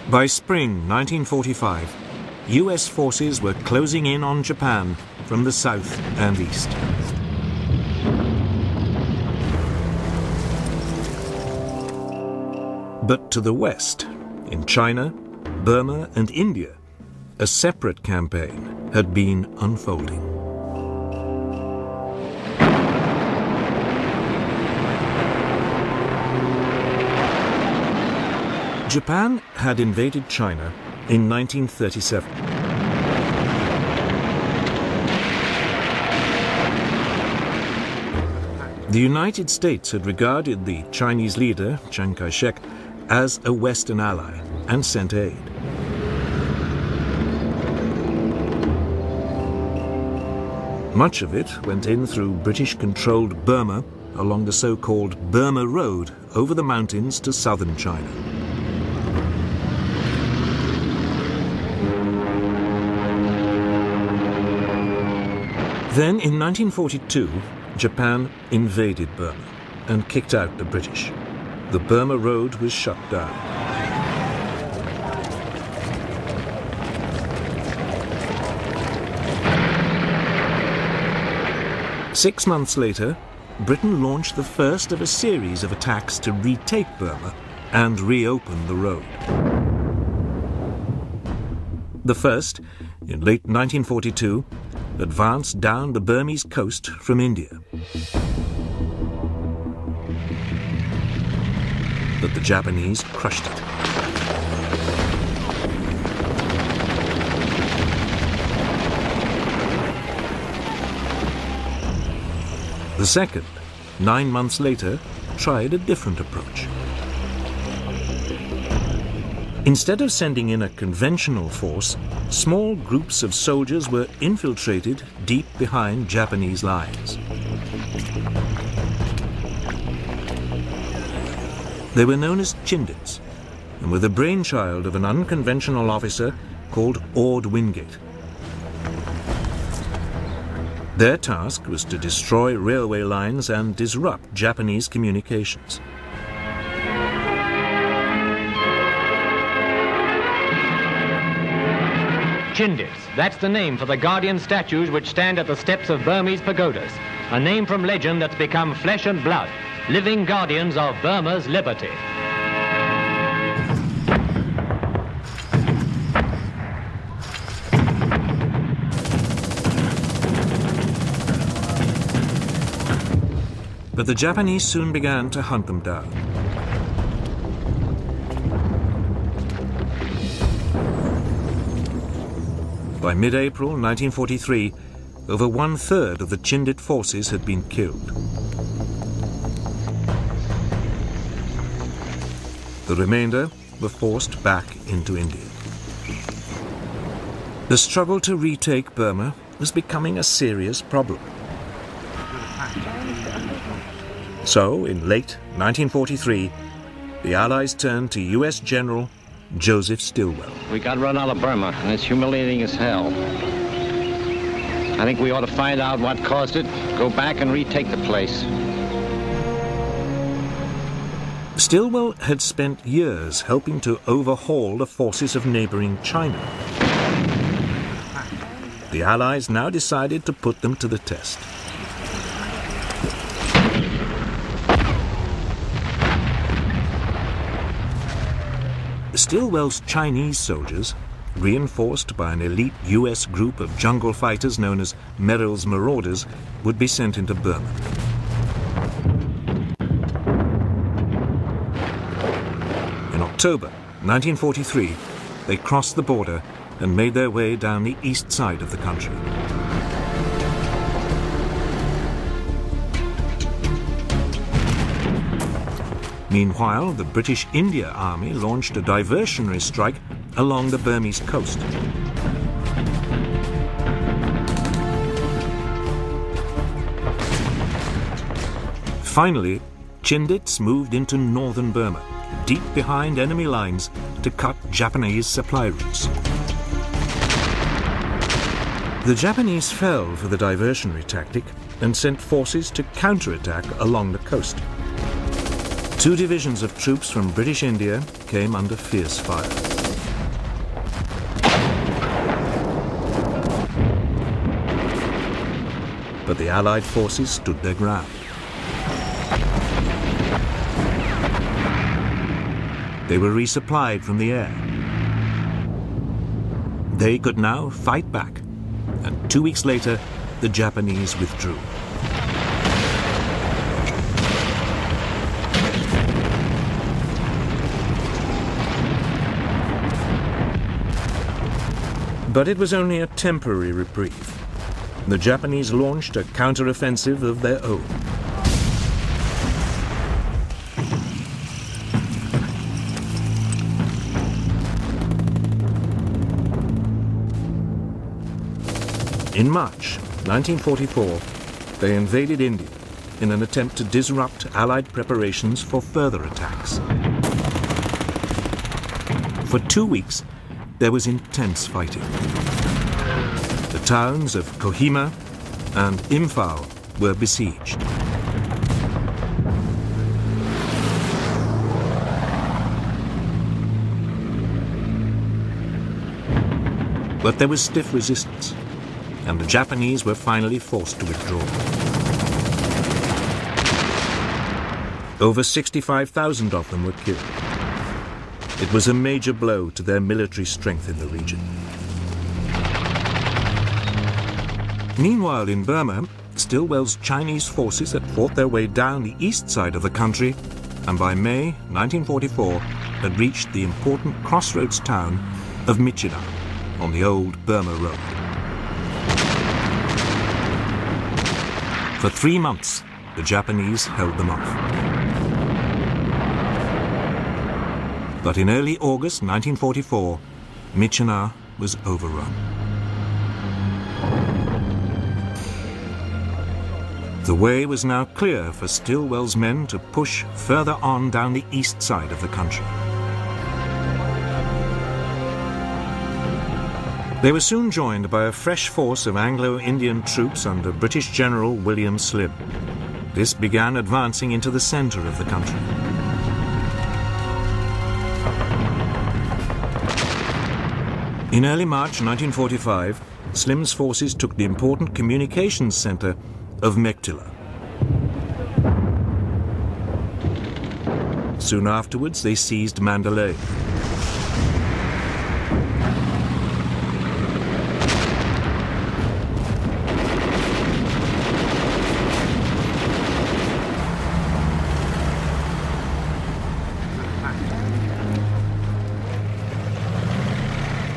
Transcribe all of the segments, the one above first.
By spring 1945, US forces were closing in on Japan from the south and east. But to the west, in China, Burma and India, a separate campaign had been unfolding. Japan had invaded China in 1937. The United States had regarded the Chinese leader, Chiang Kai-shek, as a Western ally and sent aid. Much of it went in through British-controlled Burma along the so-called Burma Road over the mountains to southern China. Then, in 1942, Japan invaded Burma and kicked out the British. The Burma Road was shut down. Six months later, Britain launched the first of a series of attacks to retake Burma and reopen the road. The first, in late 1942, advanced down the Burmese coast from India. But the Japanese crushed it. The second, 9 months later, tried a different approach. Instead of sending in a conventional force, small groups of soldiers were infiltrated deep behind Japanese lines. They were known as Chindits and were the brainchild of an unconventional officer called Ord Wingate. Their task was to destroy railway lines and disrupt Japanese communications. Chindits, that's the name for the guardian statues which stand at the steps of Burmese pagodas. A name from legend that's become flesh and blood, living guardians of Burma's liberty. But the Japanese soon began to hunt them down. By mid-April 1943, over 1/3 of the Chindit forces had been killed. The remainder were forced back into India. The struggle to retake Burma was becoming a serious problem. So, in late 1943, the Allies turned to US General Joseph Stilwell. We got run out of Burma, and it's humiliating as hell. I think we ought to find out what caused it, go back and retake the place. Stilwell had spent years helping to overhaul the forces of neighboring China. The Allies now decided to put them to the test. Stilwell's Chinese soldiers, reinforced by an elite US group of jungle fighters known as Merrill's Marauders, would be sent into Burma. In October 1943, they crossed the border and made their way down the east side of the country. Meanwhile, the British India Army launched a diversionary strike along the Burmese coast. Finally, Chindits moved into northern Burma, deep behind enemy lines, to cut Japanese supply routes. The Japanese fell for the diversionary tactic and sent forces to counterattack along the coast. 2 divisions of troops from British India came under fierce fire. but the Allied forces stood their ground. They were resupplied from the air. They could now fight back, and 2 weeks later, the Japanese withdrew. But it was only a temporary reprieve. The Japanese launched a counter-offensive of their own. In March 1944, they invaded India in an attempt to disrupt Allied preparations for further attacks. For 2 weeks, there was intense fighting. The towns of Kohima and Imphal were besieged. But there was stiff resistance, and the Japanese were finally forced to withdraw. Over 65,000 of them were killed. It was a major blow to their military strength in the region. Meanwhile, in Burma, Stilwell's Chinese forces had fought their way down the east side of the country, and by May 1944 had reached the important crossroads town of Myitkyina on the old Burma Road. For 3 months, the Japanese held them off. But in early August 1944, Myitkyina was overrun. The way was now clear for Stilwell's men to push further on down the east side of the country. They were soon joined by a fresh force of Anglo-Indian troops under British General William Slim. This began advancing into the center of the country. In early March 1945, Slim's forces took the important communications center of Myitkyina. Soon afterwards, they seized Mandalay.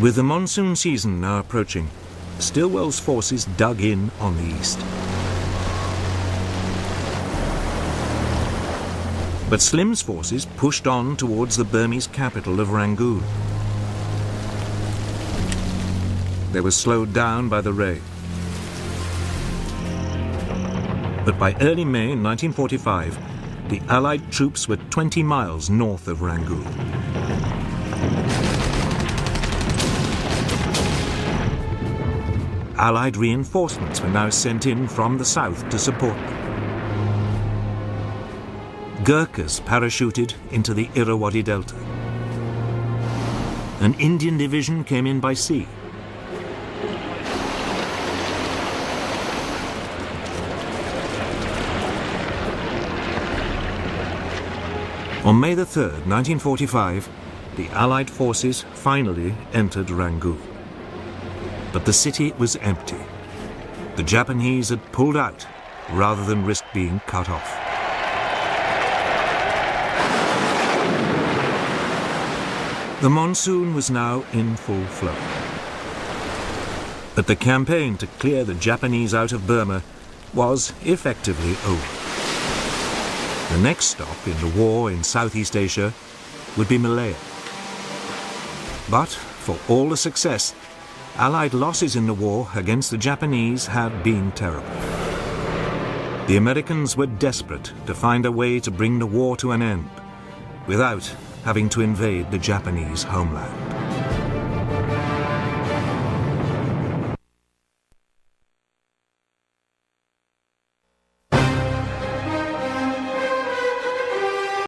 With the monsoon season now approaching, Stilwell's forces dug in on the east. But Slim's forces pushed on towards the Burmese capital of Rangoon. They were slowed down by the rain. But by early May 1945, the Allied troops were 20 miles north of Rangoon. Allied reinforcements were now sent in from the south to support them. Gurkhas parachuted into the Irrawaddy Delta. An Indian division came in by sea. On May the 3rd, 1945, the Allied forces finally entered Rangoon. But the city was empty. The Japanese had pulled out rather than risk being cut off. The monsoon was now in full flow. But the campaign to clear the Japanese out of Burma was effectively over. The next stop in the war in Southeast Asia would be Malaya. But for all the success, Allied losses in the war against the Japanese had been terrible. The Americans were desperate to find a way to bring the war to an end without having to invade the Japanese homeland.